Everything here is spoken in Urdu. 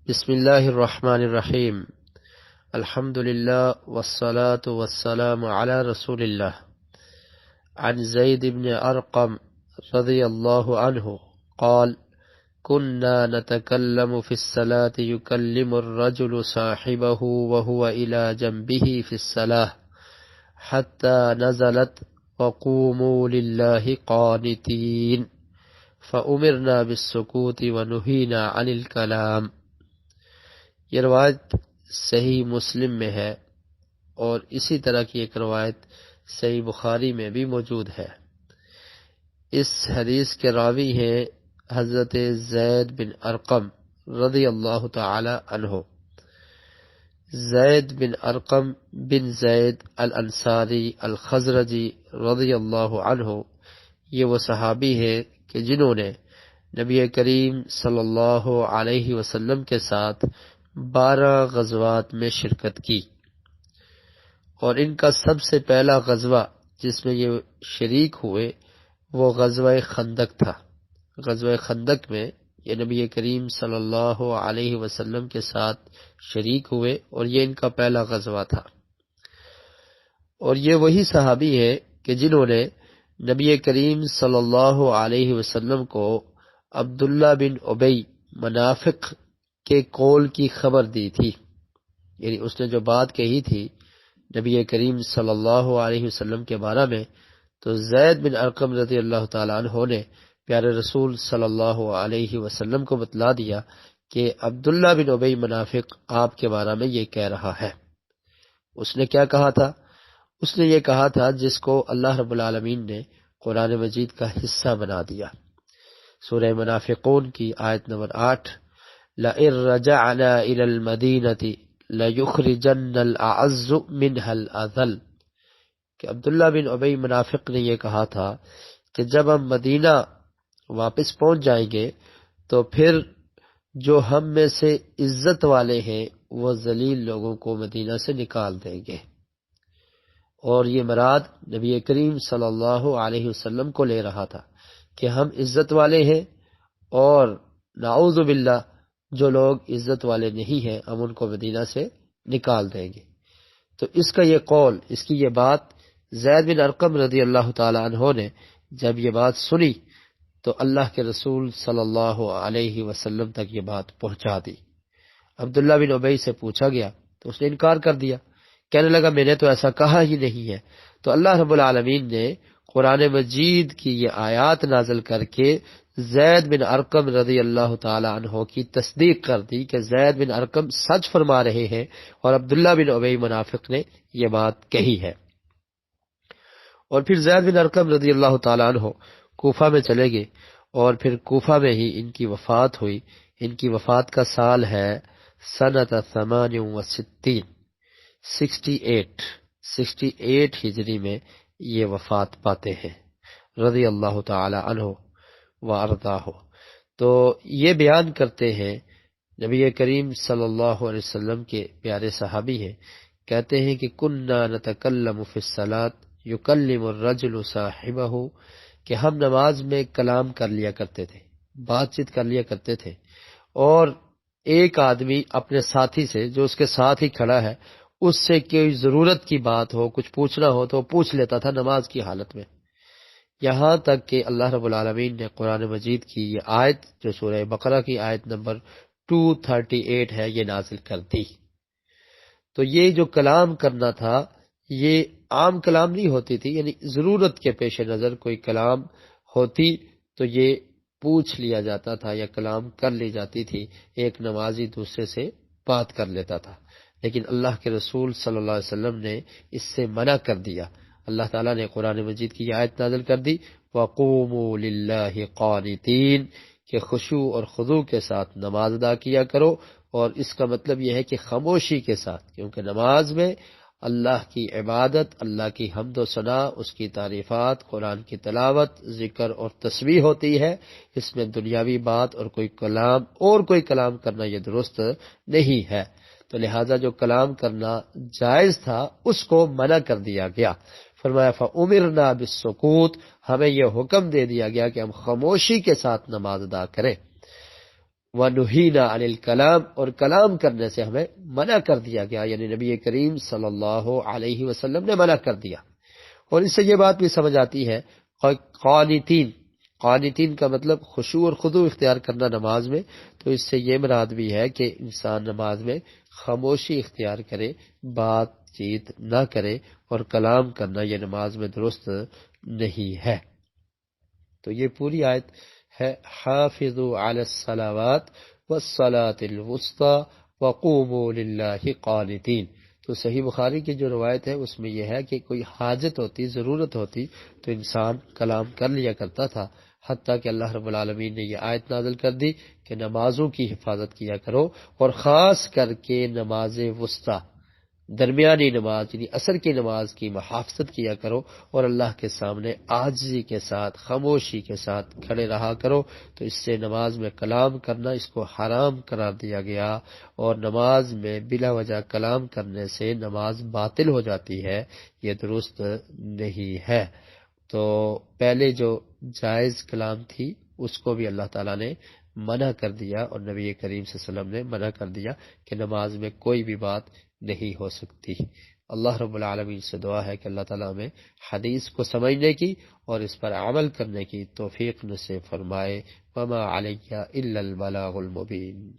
بسم اللہ الرحمن الرحیم الحمد للہ والصلاة والسلام علی رسول اللہ عن زید بن ارقم رضی اللہ عنہ قال كنا نتكلم في الصلاة يكلم الرجل صاحبه وهو إلى جنبه في الصلاة حتى نزلت وقوموا لله قانتين فأمرنا بالسكوت ونهينا عن الكلام۔ یہ روایت صحیح مسلم میں ہے اور اسی طرح کی ایک روایت صحیح بخاری میں بھی موجود ہے۔ اس حدیث کے راوی ہیں حضرت زید بن ارقم رضی اللہ تعالی عنہ۔ زید بن ارقم بن زید الانصاری الخزرجی رضی اللہ عنہ، یہ وہ صحابی ہیں کہ جنہوں نے نبی کریم صلی اللہ علیہ وسلم کے ساتھ 12 غزوات میں شرکت کی، اور ان کا سب سے پہلا غزوہ جس میں یہ شریک ہوئے وہ غزوہ خندق تھا۔ غزوہ خندق میں یہ نبی کریم صلی اللہ علیہ وسلم کے ساتھ شریک ہوئے اور یہ ان کا پہلا غزوہ تھا۔ اور یہ وہی صحابی ہے کہ جنہوں نے نبی کریم صلی اللہ علیہ وسلم کو عبداللہ بن ابی منافق کے قول کی خبر دی تھی، یعنی اس نے جو بات کہی تھی نبی کریم صلی اللہ علیہ وسلم کے بارے میں، تو زید بن ارقم رضی اللہ تعالیٰ عنہ نے پیارے رسول صلی اللہ علیہ وسلم کو بتلا دیا کہ عبداللہ بن ابی منافق آپ کے بارے میں یہ کہہ رہا ہے۔ اس نے کیا کہا تھا؟ اس نے یہ کہا تھا جس کو اللہ رب العالمین نے قرآن مجید کا حصہ بنا دیا۔ سورہ منافقون کی آیت نمبر 8، لَئِن رَجَعْنَا إِلَى الْمَدِينَةِ لَيُخْرِجَنَّ الْأَعَزُّ مِنْهَا الْأَذَلَّ، کہ عبداللہ بن ابی منافق نے یہ کہا تھا کہ جب ہم مدینہ واپس پہنچ جائیں گے تو پھر جو ہم میں سے عزت والے ہیں وہ ذلیل لوگوں کو مدینہ سے نکال دیں گے۔ اور یہ مراد نبی کریم صلی اللہ علیہ وسلم کو لے رہا تھا کہ ہم عزت والے ہیں، اور نعوذ باللہ جو لوگ عزت والے نہیں ہیں ہم ان کو مدینہ سے نکال دیں گے۔ تو اس کا یہ قول، اس کی یہ بات زید بن ارقم رضی اللہ تعالی عنہ نے جب یہ بات سنی تو اللہ کے رسول صلی اللہ علیہ وسلم تک یہ بات پہنچا دی۔ عبداللہ بن ابی سے پوچھا گیا تو اس نے انکار کر دیا، کہنے لگا میں نے تو ایسا کہا ہی نہیں ہے۔ تو اللہ رب العالمین نے قرآن مجید کی یہ آیات نازل کر کے زید بن ارقم رضی اللہ تعالی عنہ کی تصدیق کر دی کہ زید بن ارقم سچ فرما رہے ہیں اور عبداللہ بن ابی منافق نے یہ بات کہی ہے۔ اور پھر زید بن ارقم رضی اللہ تعالی عنہ کوفہ میں چلے گئے، اور پھر کوفہ میں ہی ان کی وفات ہوئی۔ ان کی وفات کا سال ہے سنۃ 68، 68 ہجری میں یہ وفات پاتے ہیں رضی اللہ تعالی عنہ وارضاہ۔ تو یہ بیان کرتے ہیں نبی کریم صلی اللہ علیہ وسلم کے پیارے صحابی ہیں، کہتے ہیں کہ کننا نتکلم فی الصلاۃ یکلم الرجل صاحبہ، کہ ہم نماز میں کلام کر لیا کرتے تھے، بات چیت کر لیا کرتے تھے، اور ایک آدمی اپنے ساتھی سے جو اس کے ساتھ ہی کھڑا ہے اس سے کوئی ضرورت کی بات ہو، کچھ پوچھنا ہو تو پوچھ لیتا تھا نماز کی حالت میں، یہاں تک کہ اللہ رب العالمین نے قرآن مجید کی یہ آیت جو سورہ بقرہ کی آیت نمبر 238 ہے یہ نازل کر دی۔ تو یہ جو کلام کرنا تھا یہ عام کلام نہیں ہوتی تھی، یعنی ضرورت کے پیش نظر کوئی کلام ہوتی تو یہ پوچھ لیا جاتا تھا یا کلام کر لی جاتی تھی، ایک نمازی دوسرے سے بات کر لیتا تھا، لیکن اللہ کے رسول صلی اللہ علیہ وسلم نے اس سے منع کر دیا۔ اللہ تعالیٰ نے قرآن مجید کی یہ آیت نازل کر دی وَقُومُوا لِلَّهِ قَانِتِينَ، کہ خشوع اور خضوع کے ساتھ نماز ادا کیا کرو، اور اس کا مطلب یہ ہے کہ خاموشی کے ساتھ، کیونکہ نماز میں اللہ کی عبادت، اللہ کی حمد و ثنا، اس کی تعریفات، قرآن کی تلاوت، ذکر اور تسبیح ہوتی ہے، اس میں دنیاوی بات اور کوئی کلام کرنا یہ درست نہیں ہے۔ تو لہٰذا جو کلام کرنا جائز تھا اس کو منع کر دیا گیا۔ فرمایا فَأُمِرْنَا بِالسُّكُوتِ، ہمیں یہ حکم دے دیا گیا کہ ہم خاموشی کے ساتھ نماز ادا کریں۔ وَنُهِينَا عَنِ الْكَلَامِ، اور کلام کرنے سے ہمیں منع کر دیا گیا، یعنی نبی کریم صلی اللہ علیہ وسلم نے منع کر دیا۔ اور اس سے یہ بات بھی سمجھ آتی ہے، قانتین، قانتین کا مطلب خشوع اور خضوع اختیار کرنا نماز میں، تو اس سے یہ مراد بھی ہے کہ انسان نماز میں خاموشی اختیار کرے، بات چیت نہ کرے، اور کلام کرنا یہ نماز میں درست نہیں ہے۔ تو یہ پوری آیت ہے، حافظوا علی الصلوات والصلاة الوسطی وقوموا للہ قانتین۔ تو صحیح بخاری کی جو روایت ہے اس میں یہ ہے کہ کوئی حاجت ہوتی، ضرورت ہوتی تو انسان کلام کر لیا کرتا تھا، حتیٰ کہ اللہ رب العالمین نے یہ آیت نازل کر دی کہ نمازوں کی حفاظت کیا کرو، اور خاص کر کے نماز وسطی، درمیانی نماز یعنی عصر کی نماز کی محافظت کیا کرو، اور اللہ کے سامنے عاجزی کے ساتھ، خاموشی کے ساتھ کھڑے رہا کرو۔ تو اس سے نماز میں کلام کرنا اس کو حرام قرار دیا گیا، اور نماز میں بلا وجہ کلام کرنے سے نماز باطل ہو جاتی ہے، یہ درست نہیں ہے۔ تو پہلے جو جائز کلام تھی اس کو بھی اللہ تعالیٰ نے منع کر دیا، اور نبی کریم صلی اللہ علیہ وسلم نے منع کر دیا کہ نماز میں کوئی بھی بات نہیں ہو سکتی۔ اللہ رب العالمین سے دعا ہے کہ اللہ تعالیٰ ہمیں حدیث کو سمجھنے کی اور اس پر عمل کرنے کی توفیق نصیب فرمائے۔ وما علیہ الا البلاغ المبین۔